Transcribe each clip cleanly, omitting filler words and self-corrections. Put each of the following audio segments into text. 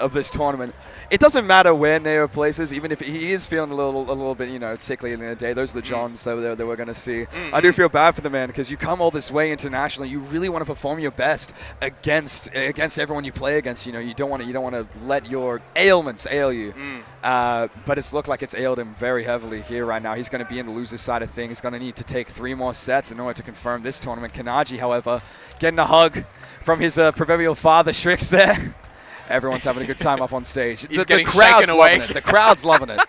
of this tournament. It doesn't matter where Neo places, even if he is feeling a little bit, you know, sickly in the day. Those are the Johns that we're going to see. I do feel bad for the man because you come all this way internationally. You really want to perform your best against everyone you play against. You know, you don't want to let your ailments ail you. But it's looked like it's ailed him very heavily here right now. He's going to be in the loser side of things. He's going to need to take 3 more sets in order to confirm this tournament. Kanaji, however, getting a hug from his proverbial father, Shrix there. Everyone's having a good time up on stage. The crowd's loving it. The crowd's loving it.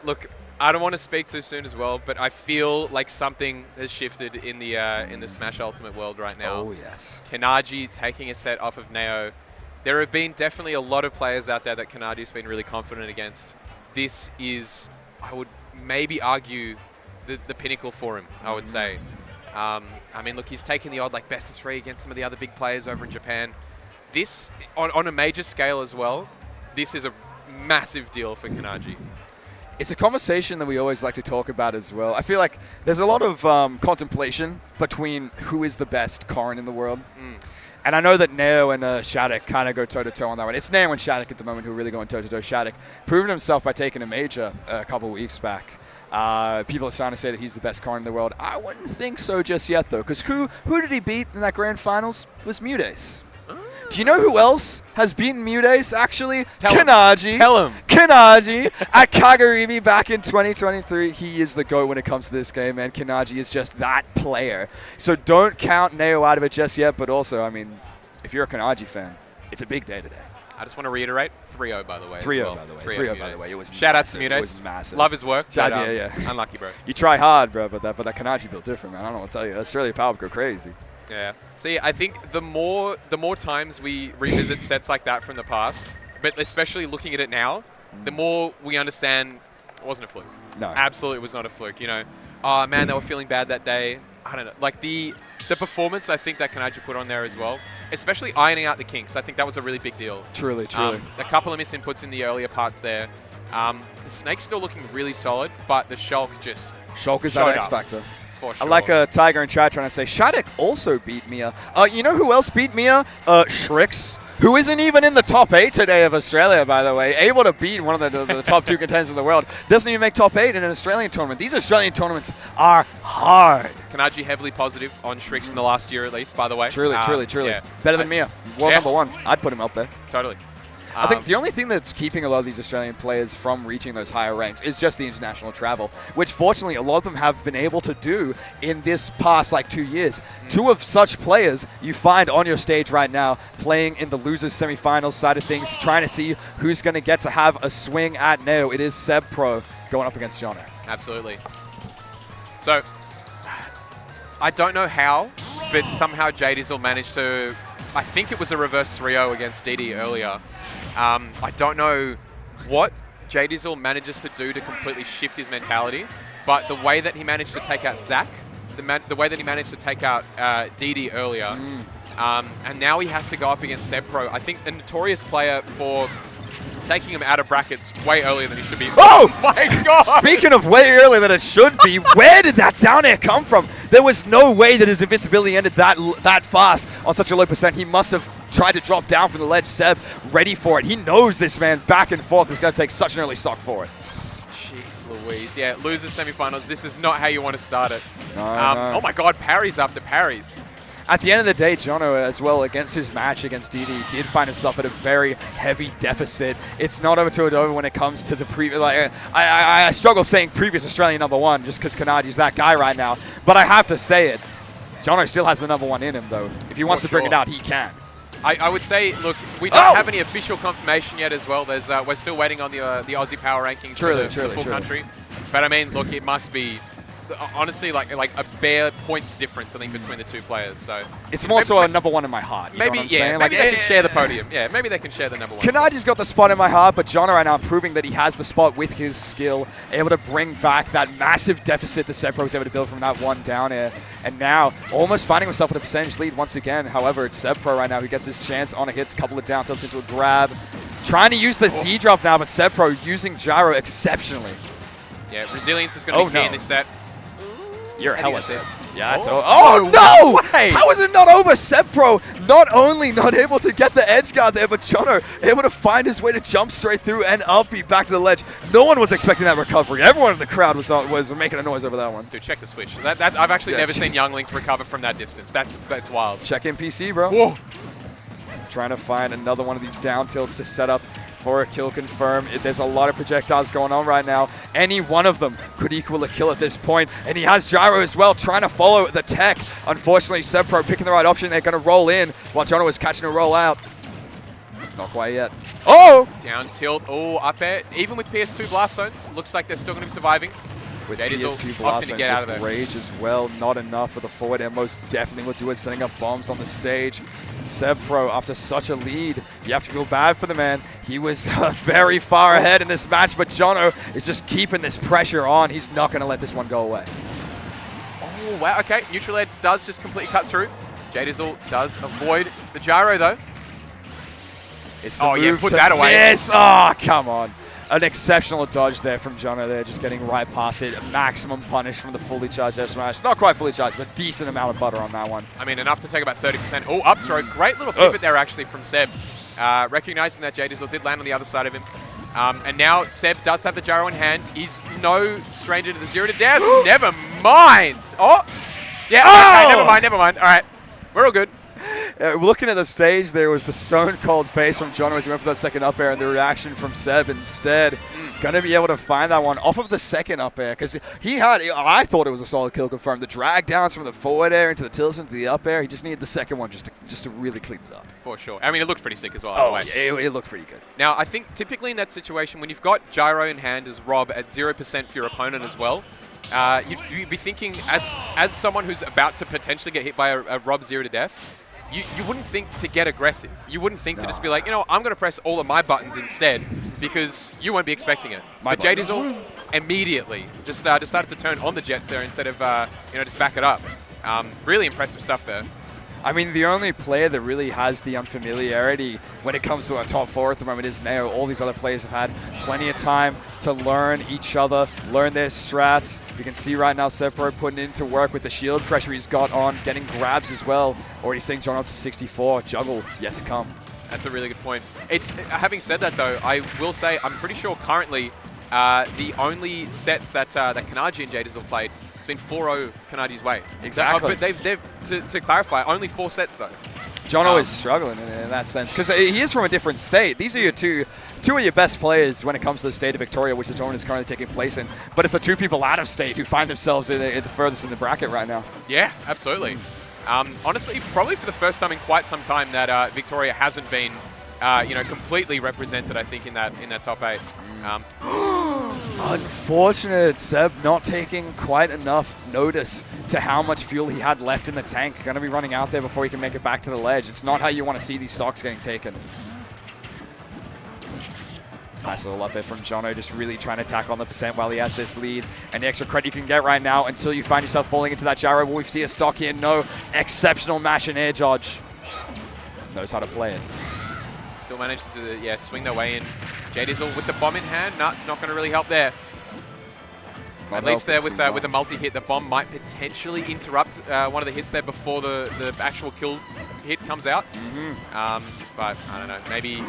Look, I don't want to speak too soon as well, but I feel like something has shifted in the Smash Ultimate world right now. Oh, yes. Kanaji taking a set off of Neo. There have been definitely a lot of players out there that Kanaji's been really confident against. This is, I would maybe argue, the pinnacle for him, I would say. I mean, look, he's taken the odd like best of 3 against some of the other big players over in Japan. This, on a major scale as well, this is a massive deal for Kanaji. It's a conversation that we always like to talk about as well. I feel like there's a lot of contemplation between who is the best Corrin in the world. And I know that Neo and Shattuck kind of go toe-to-toe on that one. It's Neo and Shattuck at the moment who are really going toe-to-toe. Shattuck proving himself by taking a major a couple of weeks back. People are starting to say that he's the best Corrin in the world. I wouldn't think so just yet, though, because who did he beat in that grand finals? It was Mudace. Do you know who else has beaten Mudace, actually? Kanaji. Tell him. Kanaji at Kagurimi back in 2023. He is the GOAT when it comes to this game, man. Kanaji is just that player. So don't count Neo out of it just yet, but also, I mean, if you're a Kanaji fan, it's a big day today. I just want to reiterate, 3-0 by the way. 3-0 by the way. 3-0 by the way. It was Shout out to Mudace. It was massive. Love his work. Yeah. Unlucky, bro. You try hard, bro, but that Kanaji built different, man. I don't know what to tell you. Australia Power go crazy. Yeah. See, I think the more times we revisit sets like that from the past, but especially looking at it now, the more we understand it wasn't a fluke. No. Absolutely, it was not a fluke. You know, oh man, they were feeling bad that day. I don't know. Like the performance I think that Kanaji put on there as well, especially ironing out the kinks. I think that was a really big deal. Truly. A couple of misinputs in the earlier parts there. The Snake's still looking really solid, but the Shulk just Shulk is that X factor. For sure. I like a Tiger in chat trying to say, Shattuck also beat Mia. You know who else beat Mia? Shrix, who isn't even in the top 8 today of Australia, by the way. Able to beat one of the top 2 contenders in the world. Doesn't even make top 8 in an Australian tournament. These Australian tournaments are hard. Kanaji heavily positive on Shrix in the last year at least, by the way. Truly. Yeah. Better than Mia. World number 1. I'd put him up there. Totally. I think the only thing that's keeping a lot of these Australian players from reaching those higher ranks is just the international travel, which fortunately a lot of them have been able to do in this past 2 years. 2 of such players you find on your stage right now playing in the losers semifinals side of things, trying to see who's going to get to have a swing at Neo. It is SebPro going up against Jono. Absolutely. So, I don't know how, but somehow Jdizzle managed to, I think it was a reverse 3-0 against DD earlier. I don't know what Jdizzle manages to do to completely shift his mentality, but the way that he managed to take out Zach, the way that he managed to take out DD earlier, and now he has to go up against SebPro. I think a notorious player for taking him out of brackets way earlier than he should be. Oh my God! Speaking of way earlier than it should be, where did that down air come from? There was no way that his invincibility ended that fast on such a low percent. He must have tried to drop down from the ledge. Seb, ready for it. He knows this man back and forth is going to take such an early stock for it. Jeez Louise. Yeah, losers semifinals. This is not how you want to start it. No. Oh my God, parries after parries. At the end of the day, Jono, as well, against his match against DD, did find himself at a very heavy deficit. It's not over to it over when it comes to the previous. I struggle saying previous Australian number 1 just because Kanaji's that guy right now. But I have to say it. Jono still has the number 1 in him, though. If he wants to bring it out, he can. I would say, look, we don't have any official confirmation yet as well. There's we're still waiting on the Aussie Power Rankings for the full country. But I mean, look, it must be honestly like a bare points difference, I think, between the 2 players. So it's more so a number 1 in my heart. Maybe, yeah, maybe they can share the podium. Yeah, maybe they can share the number 1. Kanaji's got the spot in my heart, but Jono right now proving that he has the spot with his skill, able to bring back that massive deficit that SebPro was able to build from that 1 down air. And now almost finding himself at a percentage lead once again. However, it's SebPro right now who gets his chance on a hit, couple of down tilts into a grab. Trying to use the Z drop now, but SebPro using gyro exceptionally. Yeah, resilience is going to be key in this set. You're hella dead. Yeah, it's over. Oh, no! Way. How is it not over? SebPro not only not able to get the edge guard there, but Jono able to find his way to jump straight through and upbeat back to the ledge. No one was expecting that recovery. Everyone in the crowd was making a noise over that one. Dude, check the switch. I've actually never seen Young Link recover from that distance. That's wild. Check in PC, bro. Whoa. Trying to find another one of these down tilts to set up for a kill confirm. There's a lot of projectiles going on right now. Any one of them could equal a kill at this point. And he has Gyro as well, trying to follow the tech. Unfortunately, SebPro picking the right option. They're going to roll in while Jono is catching a roll out. Not quite yet. Oh! Down tilt. Oh, up air. Even with PS2 blast zones, looks like they're still going to be surviving. With Jdizzle PS2 blast to get out of there. Rage as well, not enough for the forward air. Most definitely will do it, setting up bombs on the stage. SebPro, after such a lead, you have to feel bad for the man. He was very far ahead in this match, but Jono is just keeping this pressure on. He's not going to let this one go away. Oh, wow. Okay, neutral air does just completely cut through. Jdizzle does avoid the gyro, though. It's the move put to that away. Yes, oh, come on. An exceptional dodge there from Jono there, just getting right past it. Maximum punish from the fully charged F smash. Not quite fully charged, but decent amount of butter on that one. I mean, enough to take about 30%. Oh, up throw. Great little pivot there, actually, from Seb. Recognizing that Jdizzle did land on the other side of him. And now Seb does have the gyro in hand. He's no stranger to the 0 to death. Never mind. Oh! Yeah, okay, never mind. All right, we're all good. Looking at the stage, there was the stone-cold face from Jono as he went for that second up air, and the reaction from Seb instead. Going to be able to find that one off of the second up air, because I thought it was a solid kill confirm. The drag downs from the forward air into the tilts into the up air. He just needed the second one just to really clean it up. For sure. I mean, it looked pretty sick as well. Oh, yeah, it looked pretty good. Now, I think typically in that situation, when you've got gyro in hand as R.O.B at 0% for your opponent as well, you'd be thinking, as someone who's about to potentially get hit by a R.O.B 0 to death, you wouldn't think to get aggressive. You wouldn't think to just be like, I'm going to press all of my buttons instead because you won't be expecting it. But Jdizzle immediately just started to turn on the jets there instead of just back it up. Really impressive stuff there. I mean, the only player that really has the unfamiliarity when it comes to our top four at the moment is Neo. All these other players have had plenty of time to learn each other, learn their strats. You can see right now SebPro putting into work with the shield pressure he's got on, getting grabs as well. Already seeing John up to 64. Juggle yet to come. That's a really good point. Having said that, though, I will say I'm pretty sure currently the only sets that Kanaji and Jdizzle played, it's been 4-0 Kanaji's way. Exactly. But they've to clarify, only 4 sets though. Jono is struggling in that sense because he is from a different state. These are your two of your best players when it comes to the state of Victoria, which the tournament is currently taking place in. But it's the two people out of state who find themselves in the furthest in the bracket right now. Yeah, absolutely. Honestly, probably for the first time in quite some time that Victoria hasn't been, completely represented. I think in that top 8. Unfortunate, Seb not taking quite enough notice to how much fuel he had left in the tank. Going to be running out there before he can make it back to the ledge. It's not how you want to see these stocks getting taken. Nice little up there from Jono, just really trying to tack on the percent while he has this lead. And the extra credit you can get right now until you find yourself falling into that gyro. Will we see a stock here? No. Exceptional mash and air dodge. Knows how to play it. Still managed to swing their way in. Jdizzle with the bomb in hand. No, it's not going to really help there. At least there with a multi-hit, the bomb might potentially interrupt one of the hits there before the actual kill hit comes out. But I don't know, maybe...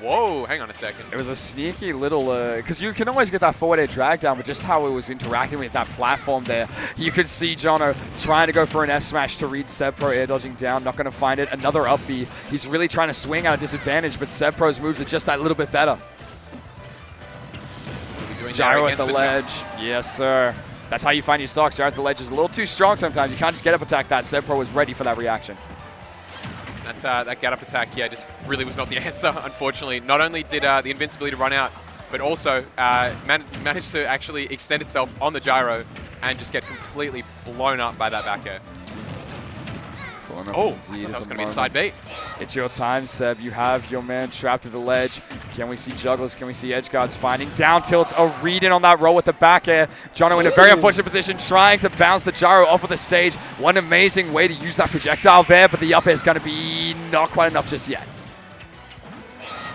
Whoa, hang on a second. It was a sneaky little, because you can always get that forward air drag down, but just how it was interacting with that platform there, you could see Jono trying to go for an F smash to read SebPro, air dodging down, not going to find it. Another up B. He's really trying to swing at a disadvantage, but SebPro's moves are just that little bit better. Gyro at the ledge. Yes, sir. That's how you find your stocks. Gyro at the ledge is a little too strong sometimes. You can't just get up attack that. SebPro was ready for that reaction. That get up attack, just really was not the answer, unfortunately. Not only did the invincibility run out, but also managed to actually extend itself on the gyro and just get completely blown up by that back air. Oh, I thought that was going to be a side beat. It's your time, Seb. You have your man trapped to the ledge. Can we see jugglers? Can we see edge guards finding down tilts? A read in on that roll with the back air. Jono in a very unfortunate position, trying to bounce the gyro off of the stage. One amazing way to use that projectile there, but the up air is going to be not quite enough just yet.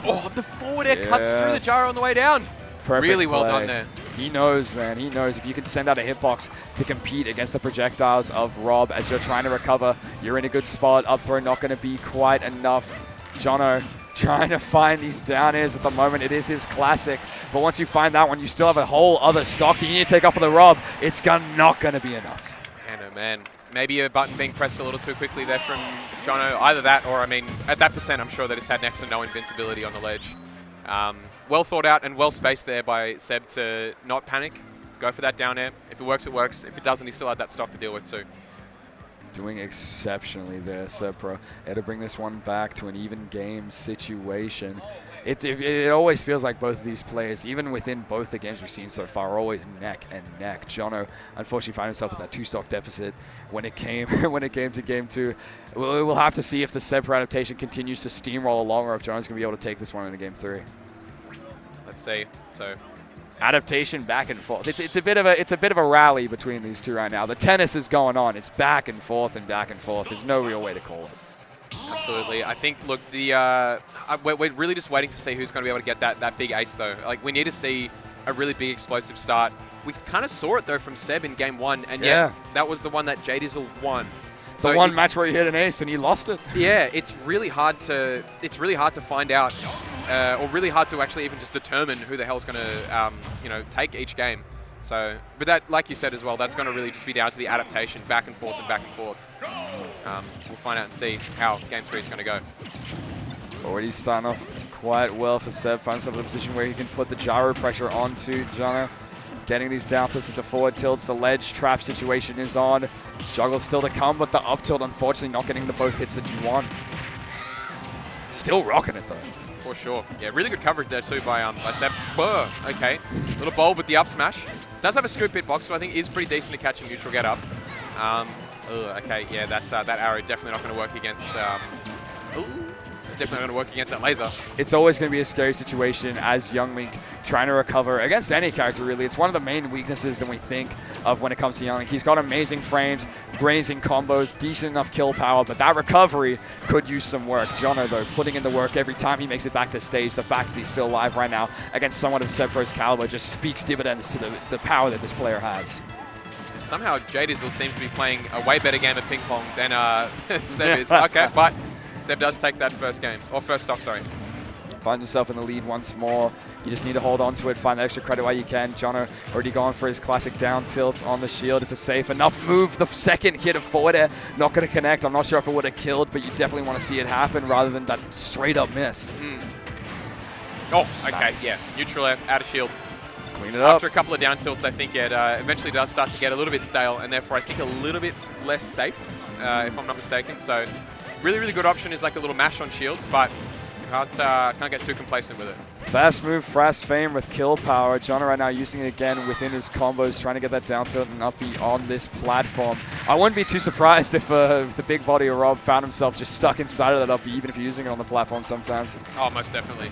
Oh, the forward air cuts through the gyro on the way down. Perfect really well play. done there. He knows, man. He knows if you can send out a hitbox to compete against the projectiles of R.O.B as you're trying to recover, you're in a good spot. Up throw not going to be quite enough. Jono trying to find these down airs at the moment. It is his classic. But once you find that one, you still have a whole other stock that you need to take off of the R.O.B. It's not going to be enough. Man, oh man. Maybe a button being pressed a little too quickly there from Jono. Either that or, I mean, at that percent, I'm sure they just had next to no invincibility on the ledge. Well thought out and well spaced there by Seb to not panic. Go for that down air. If it works, it works. If it doesn't, he still had that stock to deal with too. Doing exceptionally there, SebPro. Had to bring this one back to an even game situation. It always feels like both of these players, even within both the games we've seen so far, are always neck and neck. Jono unfortunately found himself with that 2-stock deficit when it came to game 2. We'll have to see if the SebPro adaptation continues to steamroll along or if Jono's going to be able to take this one into game 3. Let's see. So adaptation back and forth. It's a bit of a rally between these two right now. The tennis is going on. It's back and forth and back and forth. There's no real way to call it. Absolutely. I think, look, we're really just waiting to see who's going to be able to get that big ace, though. Like, we need to see a really big explosive start. We kind of saw it, though, from Seb in game 1, and yet that was the one that Jdizzle won. The one match where he hit an ace and he lost it. Yeah, it's really hard to find out, or really hard to actually even just determine who the hell's going to take each game. So, but that, like you said as well, that's going to really just be down to the adaptation, back and forth and back and forth. We'll find out and see how game 3 is going to go. Already starting off quite well for Seb. Finds himself in a position where he can put the gyro pressure onto Jono. Getting these down tilts into forward tilts. The ledge trap situation is on. Juggle still to come, but the up tilt, unfortunately, not getting the both hits that you want. Still rocking it, though. For sure. Yeah, really good coverage there, too, by Seb. Whoa, okay. Little bold with the up smash. Does have a scoop hitbox, so I think is pretty decent to catch a neutral get up. Okay, yeah, that arrow definitely not going to work against... definitely going to work against that laser. It's always going to be a scary situation as Young Link trying to recover against any character, really. It's one of the main weaknesses that we think of when it comes to Young Link. He's got amazing frames, amazing combos, decent enough kill power, but that recovery could use some work. Jono, though, putting in the work every time he makes it back to stage. The fact that he's still alive right now against someone of SebPro's caliber just speaks dividends to the power that this player has. Somehow Jdizzle seems to be playing a way better game of ping pong than Seb is. Okay, but Seb does take that first stock, sorry. Find yourself in the lead once more. You just need to hold on to it, find the extra credit while you can. Jono already gone for his classic down tilt on the shield. It's a safe enough move. The second hit of forward air, not going to connect. I'm not sure if it would have killed, but you definitely want to see it happen rather than that straight up miss. Oh, okay, nice. Yeah. Neutral air, out of shield. Clean it up. After a couple of down tilts, I think it eventually does start to get a little bit stale, and therefore I think a little bit less safe, if I'm not mistaken. So really, really good option is like a little mash on shield, but can't get too complacent with it. Fast move, fast fame with kill power. Jono right now using it again within his combos, trying to get that down tilt and up B on this platform. I wouldn't be too surprised if the big body of R.O.B found himself just stuck inside of that up B, even if you're using it on the platform sometimes. Oh, most definitely.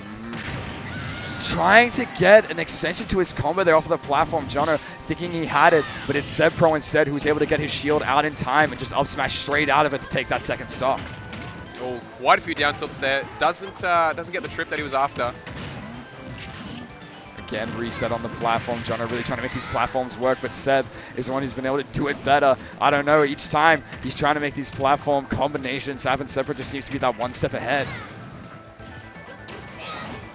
Trying to get an extension to his combo there off of the platform. Jono thinking he had it, but it's SebPro instead who was able to get his shield out in time and just up smash straight out of it to take that second stock. Oh, quite a few down tilts there. Doesn't get the trip that he was after. Again, reset on the platform. Jono really trying to make these platforms work, but Seb is the one who's been able to do it better. I don't know, each time he's trying to make these platform combinations happen. SebPro just seems to be that one step ahead.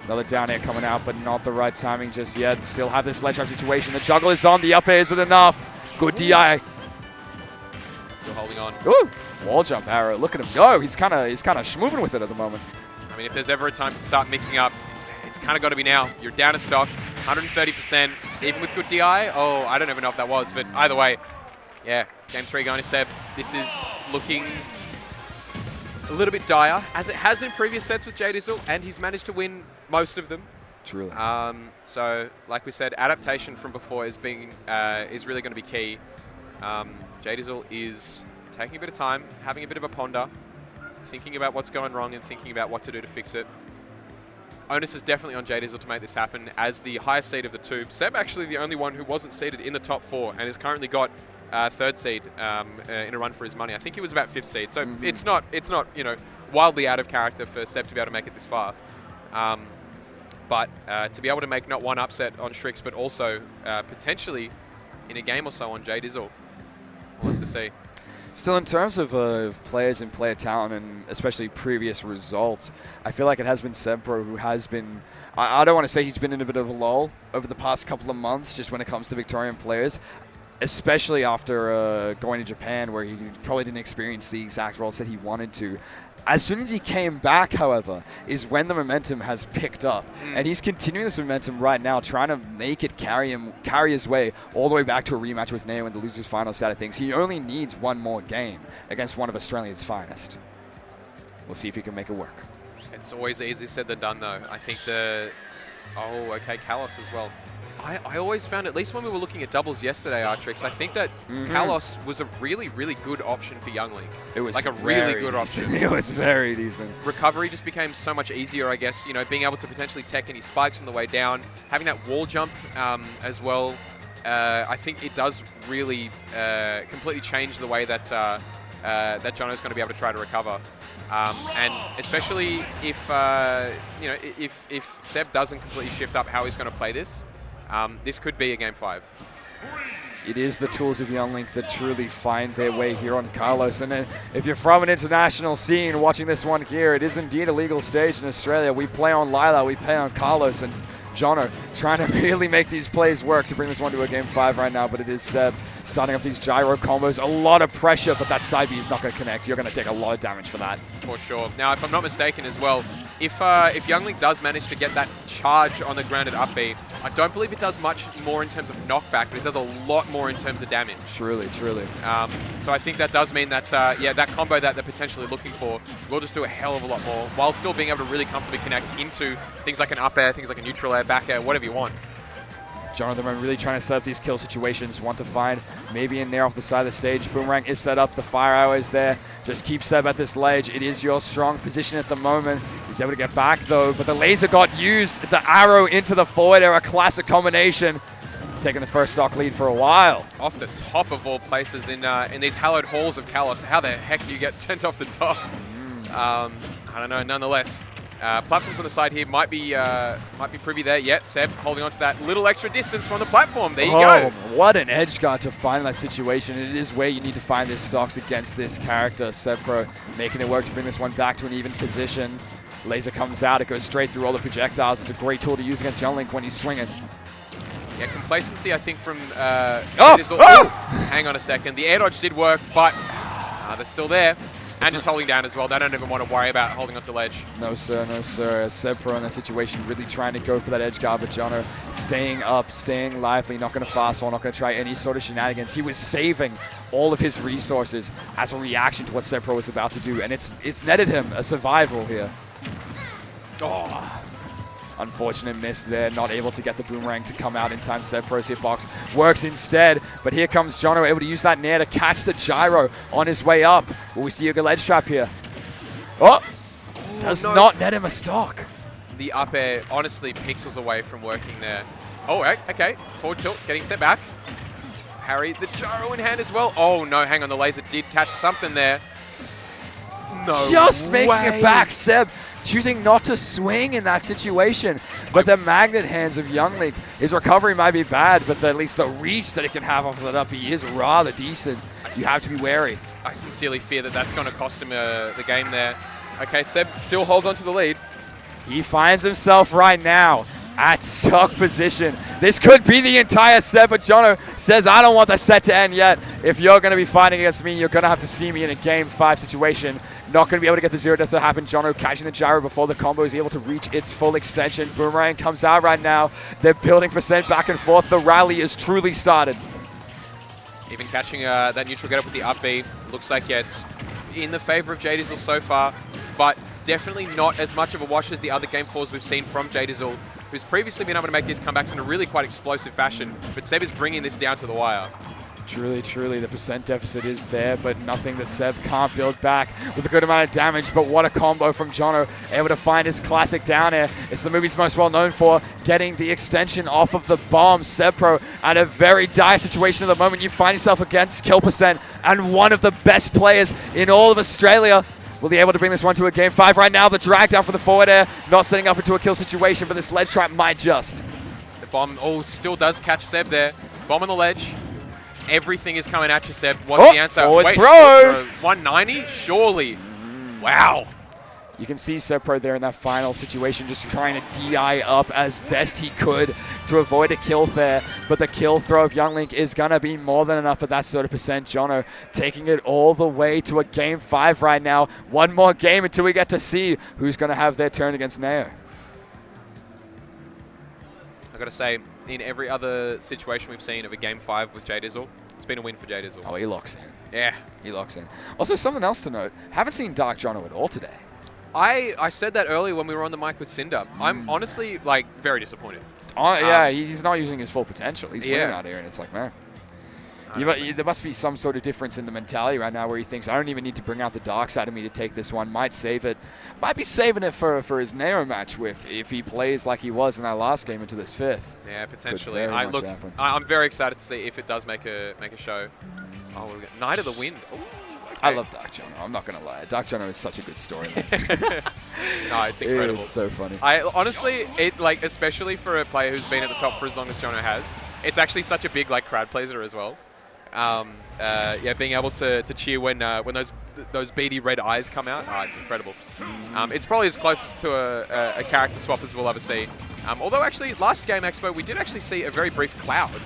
Another down air coming out, but not the right timing just yet. Still have this ledge trap situation. The juggle is on. The up air isn't enough. Good DI. Still holding on. Ooh, wall jump arrow. Look at him go. He's kind of schmooving with it at the moment. I mean, if there's ever a time to start mixing up, it's kind of got to be now. You're down to stock, 130%, even with good DI. Oh, I don't even know if that was, but either way, yeah, game 3 going to Seb. This is looking a little bit dire, as it has in previous sets with Jdizzle, and he's managed to win most of them. Truly. So, like we said, adaptation from before is really going to be key. Jdizzle is taking a bit of time, having a bit of a ponder, thinking about what's going wrong and thinking about what to do to fix it. Onus is definitely on Jdizzle to make this happen as the highest seed of the two. Seb actually the only one who wasn't seeded in the top 4 and has currently got third seed in a run for his money. I think he was about 5th seed, so it's not wildly out of character for Seb to be able to make it this far. But to be able to make not one upset on Strix, but also potentially in a game or so on Jdizzle, we'll have to see. Still, in terms of players and player talent, and especially previous results, I feel like it has been SebPro who has been, I don't want to say he's been in a bit of a lull over the past couple of months just when it comes to Victorian players, especially after going to Japan where he probably didn't experience the exact roles that he wanted to. As soon as he came back, however, is when the momentum has picked up. And he's continuing this momentum right now, trying to make it carry his way all the way back to a rematch with Neo in the losers final side of things. He only needs one more game against one of Australia's finest. We'll see if he can make it work. It's always easier said than done, though. I think oh, okay, Kalos as well. I always found, at least when we were looking at doubles yesterday, Artrix, I think that Kalos was a really, really good option for Younglink. It was like a really good option. It was very decent. Recovery just became so much easier, I guess. You know, being able to potentially tech any spikes on the way down, having that wall jump as well. I think it does really completely change the way that that Jono's going to be able to try to recover. And especially if you know, if Seb doesn't completely shift up how he's going to play this. This could be a Game 5. It is the tools of Younglink that truly find their way here on Carlos. And if you're from an international scene watching this one here, it is indeed a legal stage in Australia. We play on Lila, we play on Carlos, and Jono trying to really make these plays work to bring this one to a Game 5 right now. But it is Seb starting up these gyro combos. A lot of pressure, but that side B is not going to connect. You're going to take a lot of damage for that. For sure. Now, if I'm not mistaken as well, if Younglink does manage to get that charge on the grounded up B, I don't believe it does much more in terms of knockback, but it does a lot more in terms of damage. Truly, truly. So I think that does mean that, yeah, that combo that they're potentially looking for will just do a hell of a lot more, while still being able to really comfortably connect into things like an up air, things like a neutral air, back air, whatever you want. Jonathan really trying to set up these kill situations. Want to find maybe in there off the side of the stage. Boomerang is set up. The fire arrow is there. Just keep Seb at this ledge. It is your strong position at the moment. He's able to get back though, but the laser got used. The arrow into the forward air, a classic combination. Taking the first stock lead for a while. Off the top of all places in these hallowed halls of Kalos. How the heck do you get sent off the top? I don't know. Nonetheless, platforms on the side here might be privy there. Yeah, Seb holding on to that little extra distance from the platform. There you go. What an edge guard to find in that situation. It is where you need to find these stocks against this character. SebPro making it work to bring this one back to an even position. Laser comes out. It goes straight through all the projectiles. It's a great tool to use against Younglink when he's swinging. Yeah, complacency, I think, from Jdizzle. Hang on a second. The air dodge did work, but they're still there. And just holding down as well. They don't even want to worry about holding onto ledge. No, sir. No, sir. SebPro in that situation really trying to go for that edge guard, but Jono staying up, staying lively, not going to fast fall, not going to try any sort of shenanigans. He was saving all of his resources as a reaction to what SebPro was about to do, and it's netted him a survival here. Oh. Unfortunate miss there, not able to get the boomerang to come out in time. SebPro's hitbox works instead, but here comes Jono, able to use that nair to catch the gyro on his way up. Will we see a ledge trap here? Oh! Does not net him a stock. The up air, honestly, pixels away from working there. Oh, okay. Forward tilt, getting set back. Parry, the gyro in hand as well. Oh, no, hang on, the laser did catch something there. No Just way. making it back, Seb. Choosing not to swing in that situation. But the magnet hands of Younglink, his recovery might be bad, but at least the reach that it can have off of that up B is rather decent. You have to be wary. I sincerely fear that that's going to cost him the game there. Okay, Seb still holds on to the lead. He finds himself right now at stock position. This could be the entire set, but Jono says, I don't want the set to end yet. If you're going to be fighting against me, you're going to have to see me in a Game 5 situation. Not going to be able to get the zero death to happen. Jono catching the gyro before the combo is able to reach its full extension. Boomerang comes out right now. They're building percent back and forth. The rally is truly started. Even catching that neutral get up with the up B. Looks like it's in the favor of Jdizzle so far, but definitely not as much of a wash as the other Game 4s we've seen from Jdizzle, who's previously been able to make these comebacks in a really quite explosive fashion, but Seb is bringing this down to the wire. Truly, truly, the percent deficit is there, but nothing that Seb can't build back with a good amount of damage. But what a combo from Jono, able to find his classic down air. It's the movie's most well known for, getting the extension off of the bomb. SebPro at a very dire situation at the moment. You find yourself against kill percent and one of the best players in all of Australia. Will he be able to bring this one to a game 5 right now? The drag down for the forward air, not setting up into a kill situation, but this ledge trap might just. The bomb still does catch Seb there. Bomb on the ledge. Everything is coming at you, Seb. What's the answer? Forward Wait, throw. 190? Surely. Wow. You can see SebPro there in that final situation, just trying to DI up as best he could to avoid a kill there. But the kill throw of YoungLink is going to be more than enough at that sort of percent. Jono taking it all the way to a game 5 right now. One more game until we get to see who's going to have their turn against Neo. I got to say, in every other situation we've seen of a game 5 with Jdizzle, it's been a win for Jdizzle. Oh, he locks in. Yeah. He locks in. Also, something else to note. Haven't seen Dark Jono at all today. I said that earlier when we were on the mic with Cinder. I'm honestly, like, very disappointed. Yeah, he's not using his full potential. He's winning out here, and it's like, man. There must be some sort of difference in the mentality right now where he thinks, I don't even need to bring out the dark side of me to take this one. Might save it. Might be saving it for his Neo match if he plays like he was in that last game into this 5th. Yeah, potentially. I'm very excited to see if it does make a show. Oh, we got Night of the Wind. Ooh, okay. I love Dark Jono. I'm not going to lie. Dark Jono is such a good story. No, it's incredible. It's so funny. Honestly, especially for a player who's been at the top for as long as Jono has, it's actually such a big crowd pleaser as well. Yeah, being able to cheer when those beady red eyes come out, it's incredible. It's probably as close to a character swap as we'll ever see. Although actually, last game Expo, we did actually see a very brief Cloud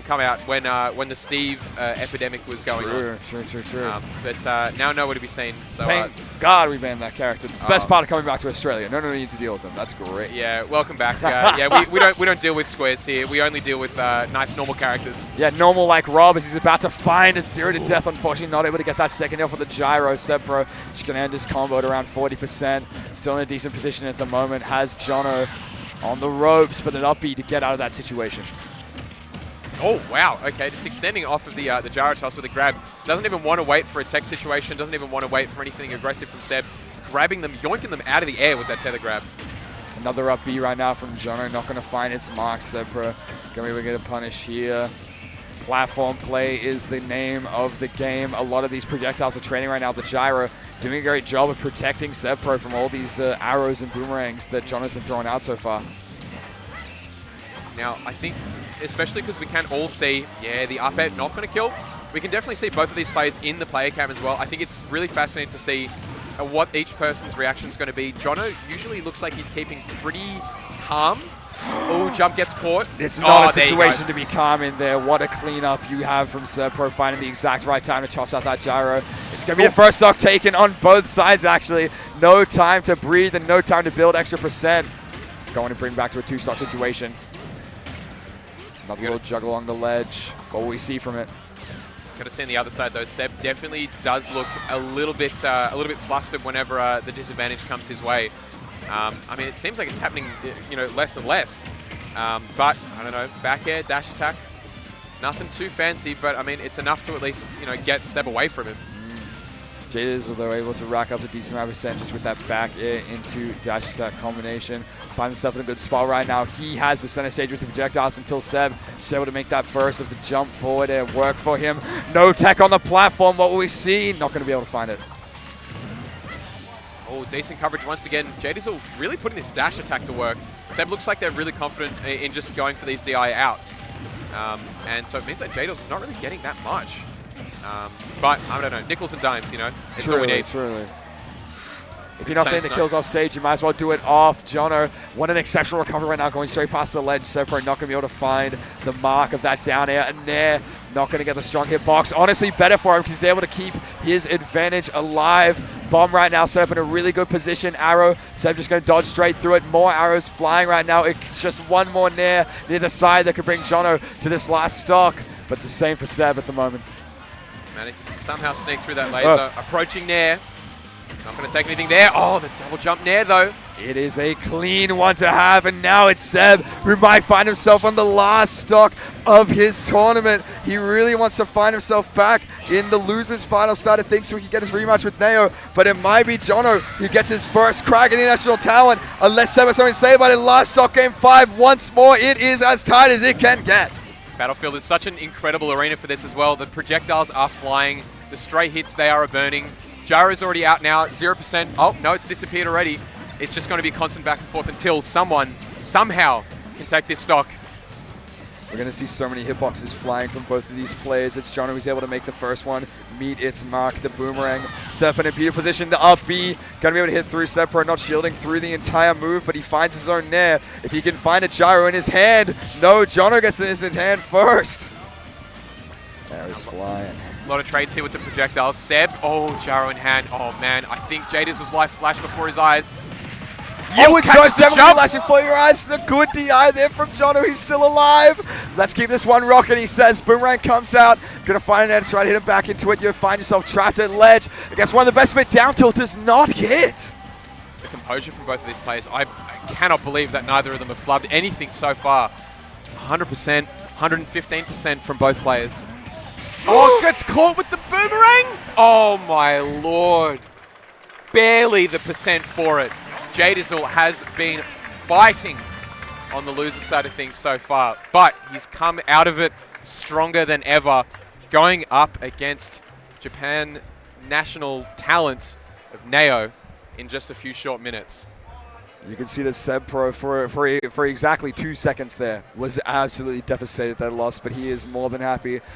come out when the Steve epidemic was going on. True. But now nowhere to be seen. So thank God we banned that character. It's the best part of coming back to Australia. No need to deal with them. That's great. Yeah, welcome back. Yeah, we don't deal with squares here. We only deal with nice normal characters. Yeah, normal like R.O.B as he's about to find a 0 to death. Unfortunately, not able to get that second off with the gyro. SebPro just going to end his combo at around 40%. Still in a decent position at the moment. Has Jono on the ropes, but an up B to get out of that situation. Oh, wow. Okay, just extending off of the gyro toss with a grab. Doesn't even want to wait for a tech situation. Doesn't even want to wait for anything aggressive from Seb. Grabbing them, yoinking them out of the air with that tether grab. Another up B right now from Jono. Not going to find its mark. SebPro going to get a punish here. Platform play is the name of the game. A lot of these projectiles are training right now. The gyro doing a great job of protecting SebPro from all these arrows and boomerangs that Jono's been throwing out so far. Now, I think, especially because we can all see, the up air not going to kill. We can definitely see both of these players in the player cam as well. I think it's really fascinating to see what each person's reaction is going to be. Jono usually looks like he's keeping pretty calm. Oh, jump gets caught. It's not a situation to be calm in there. What a cleanup you have from SebPro, finding the exact right time to toss out that gyro. It's going to be a first stock taken on both sides, actually. No time to breathe and no time to build extra percent. Going to bring back to a 2-stock situation. Another little juggle along the ledge. What will we see from it? Got to see on the other side though, Seb definitely does look a little bit flustered whenever the disadvantage comes his way. I mean, it seems like it's happening, less and less. But I don't know, back air, dash attack, nothing too fancy. But I mean, it's enough to at least get Seb away from him. Jdizzle, though, able to rack up a decent amount of percent just with that back air into dash attack combination. Finds himself in a good spot right now. He has the center stage with the projectiles until Seb is able to make that burst of the jump forward air work for him. No tech on the platform. What will we see? Not going to be able to find it. Oh, decent coverage once again. Jdizzle really putting this dash attack to work. Seb looks like they're really confident in just going for these DI outs. And so it means that Jdizzle's not really getting that much. But I don't know, nickels and dimes, it's all we need. Truly. If you're not getting the kills off stage, you might as well do it off. Jono, what an exceptional recovery right now, going straight past the ledge. SebPro not going to be able to find the mark of that down air. And Nair not going to get the strong hitbox. Honestly, better for him because he's able to keep his advantage alive. Bomb right now set up in a really good position. Arrow, Seb just going to dodge straight through it. More arrows flying right now. It's just one more Nair near the side that could bring Jono to this last stock. But it's the same for Seb at the moment. Managed to somehow sneak through that laser. Approaching Nair. Not going to take anything there. Oh, the double jump Nair, though. It is a clean one to have, and now it's Seb who might find himself on the last stock of his tournament. He really wants to find himself back in the loser's final side of things so he can get his rematch with Neo, but it might be Jono who gets his first crack in the national talent, unless Seb has something to say about it. Last stock, game 5, once more, it is as tight as it can get. Battlefield is such an incredible arena for this as well. The projectiles are flying. The stray hits, they are burning. Gyro's already out now, 0%. Oh, no, it's disappeared already. It's just going to be constant back and forth until someone, somehow, can take this stock. We're going to see so many hitboxes flying from both of these players. It's Jono who's able to make the first one meet its mark. The boomerang. Sep in a beautiful position. The up B. Going to be able to hit through. SebPro not shielding through the entire move, but he finds his own nair. If he can find a gyro in his hand. No, Jono gets in his hand first. There he's flying. A lot of trades here with the projectiles. Seb, oh, gyro in hand. Oh, man, I think Jdizzle's life flashed before his eyes. Oh, it's go 7 flashing for your eyes. The good DI there from Jono. He's still alive. Let's keep this one rocking, he says. Boomerang comes out. Gonna find an edge, try to hit him back into it. You find yourself trapped at ledge. I guess one of the best of it, down tilt does not hit. The composure from both of these players. I cannot believe that neither of them have flubbed anything so far. 100%, 115% from both players. Oh, gets caught with the boomerang. Oh, my Lord. Barely the percent for it. Jdizzle has been fighting on the loser side of things so far, but he's come out of it stronger than ever, going up against Japan national talent of Neo in just a few short minutes. You can see that SebPro for exactly 2 seconds there was absolutely devastated at that loss, but he is more than happy